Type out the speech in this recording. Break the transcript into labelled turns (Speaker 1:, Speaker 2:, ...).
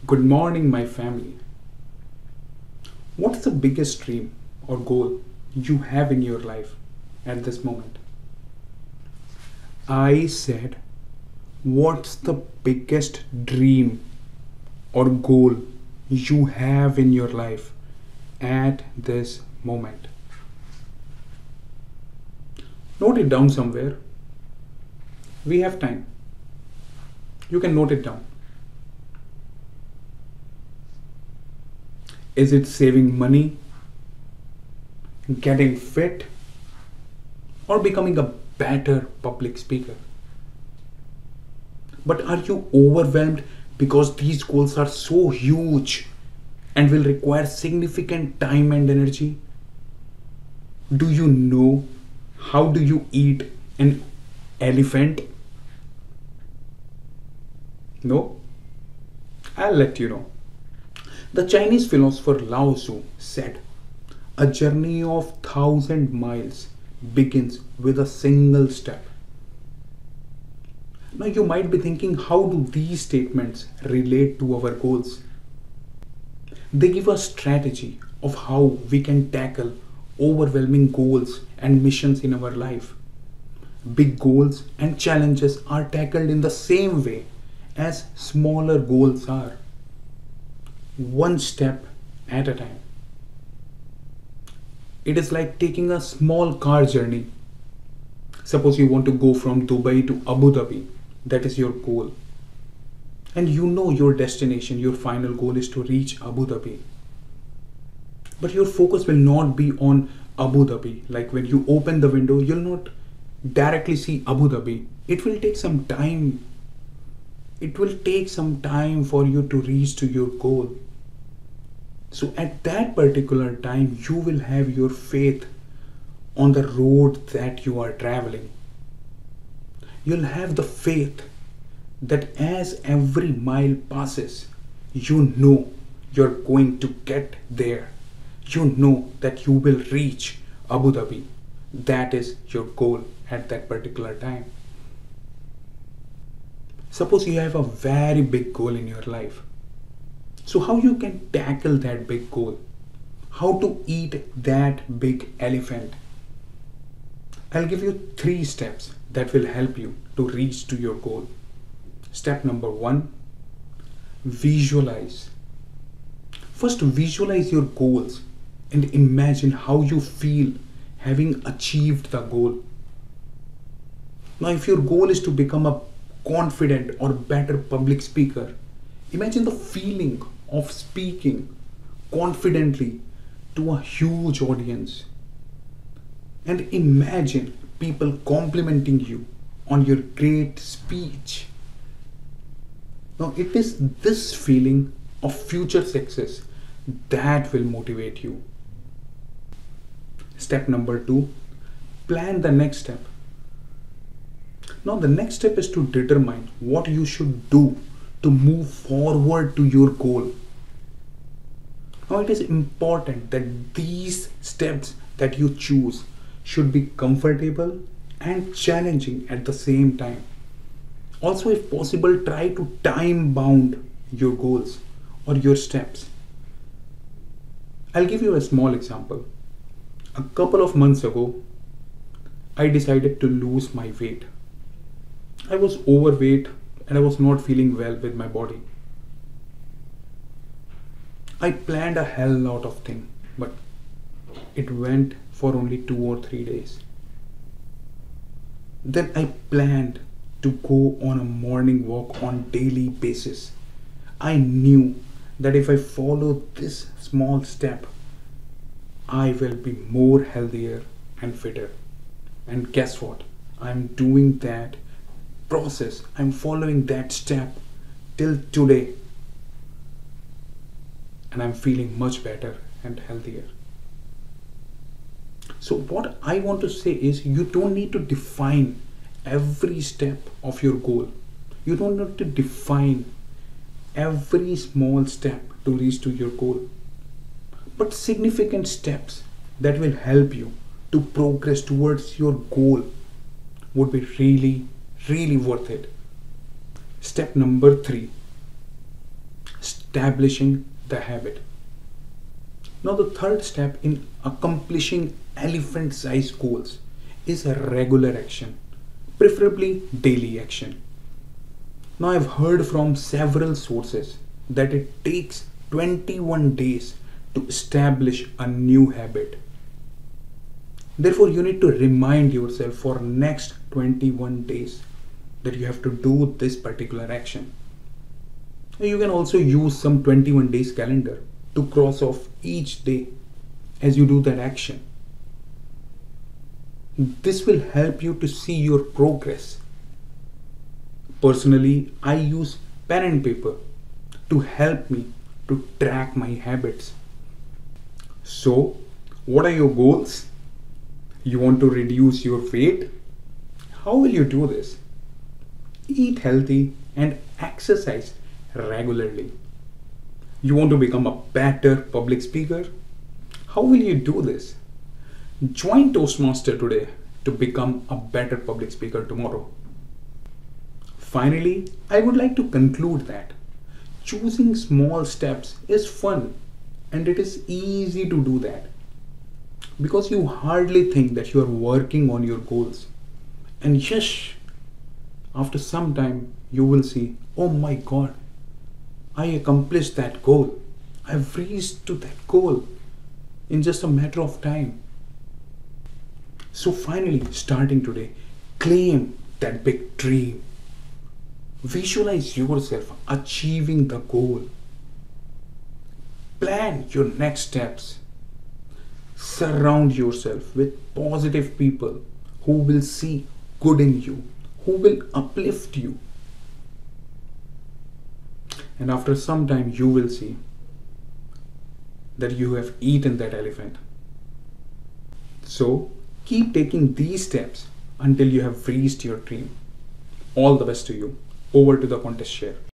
Speaker 1: Good morning, my family. What's the biggest dream or goal you have in your life at this moment? I said, what's the biggest dream or goal you have in your life at this moment? Note it down somewhere. We have time. You can note it down. Is it saving money, getting fit, or becoming a better public speaker? But are you overwhelmed because these goals are so huge and will require significant time and energy? Do you know how do you eat an elephant? No? I'll let you know. The Chinese philosopher Lao Tzu said, "A journey of 1,000 miles begins with a single step." Now you might be thinking, how do these statements relate to our goals? They give a strategy of how we can tackle overwhelming goals and missions in our life. Big goals and challenges are tackled in the same way as smaller goals are, one step at a time. It is like taking a small car journey. Suppose you want to go from Dubai to Abu Dhabi, that is your goal. And you know your destination, your final goal is to reach Abu Dhabi. But your focus will not be on Abu Dhabi. Like when you open the window, you'll not directly see Abu Dhabi. It will take some time. It will take some time for you to reach to your goal. So at that particular time, you will have your faith on the road that you are traveling. You'll have the faith that as every mile passes, you know you're going to get there. You know that you will reach Abu Dhabi. That is your goal at that particular time. Suppose you have a very big goal in your life. So how you can tackle that big goal? How to eat that big elephant? I'll give you 3 steps that will help you to reach to your goal. Step number 1, visualize. First, visualize your goals and imagine how you feel having achieved the goal. Now, if your goal is to become a confident or better public speaker, imagine the feeling of speaking confidently to a huge audience. And imagine people complimenting you on your great speech. Now, it is this feeling of future success that will motivate you. Step number 2, plan the next step. Now, the next step is to determine what you should do to move forward to your goal. Now, it is important that these steps that you choose should be comfortable and challenging at the same time. Also, if possible, try to time bound your goals or your steps. I'll give you a small example. A couple of months ago, I decided to lose my weight. I was overweight and I was not feeling well with my body. I planned a hell lot of things, but it went for only 2 or 3 days. Then I planned to go on a morning walk on daily basis. I knew that if I follow this small step, I will be more healthier and fitter. And guess what? I'm doing that process. I'm following that step till today. And I'm feeling much better and healthier. So what I want to say is, you don't need to define every step of your goal. You don't need to define every small step to reach to your goal, but significant steps that will help you to progress towards your goal would be really worth it. Step number 3, establishing the habit. Now, the third step in accomplishing elephant sized goals is a regular action, preferably daily action. Now, I've heard from several sources that it takes 21 days to establish a new habit. Therefore, you need to remind yourself for next 21 days that you have to do this particular action. You can also use some 21 days calendar to cross off each day as you do that action. This will help you to see your progress. Personally, I use pen and paper to help me to track my habits. So, what are your goals? You want to reduce your weight? How will you do this? Eat healthy and exercise regularly. You want to become a better public speaker? How will you do this? Join Toastmaster today to become a better public speaker tomorrow. Finally, I would like to conclude that choosing small steps is fun and it is easy to do that because you hardly think that you are working on your goals. And yes, after some time you will see, oh my god, I accomplished that goal. I've reached to that goal in just a matter of time. So finally, starting today, claim that big dream. Visualize yourself achieving the goal. Plan your next steps. Surround yourself with positive people who will see good in you, who will uplift you. And after some time, you will see that you have eaten that elephant. So, keep taking these steps until you have reached your dream. All the best to you. Over to the contest share.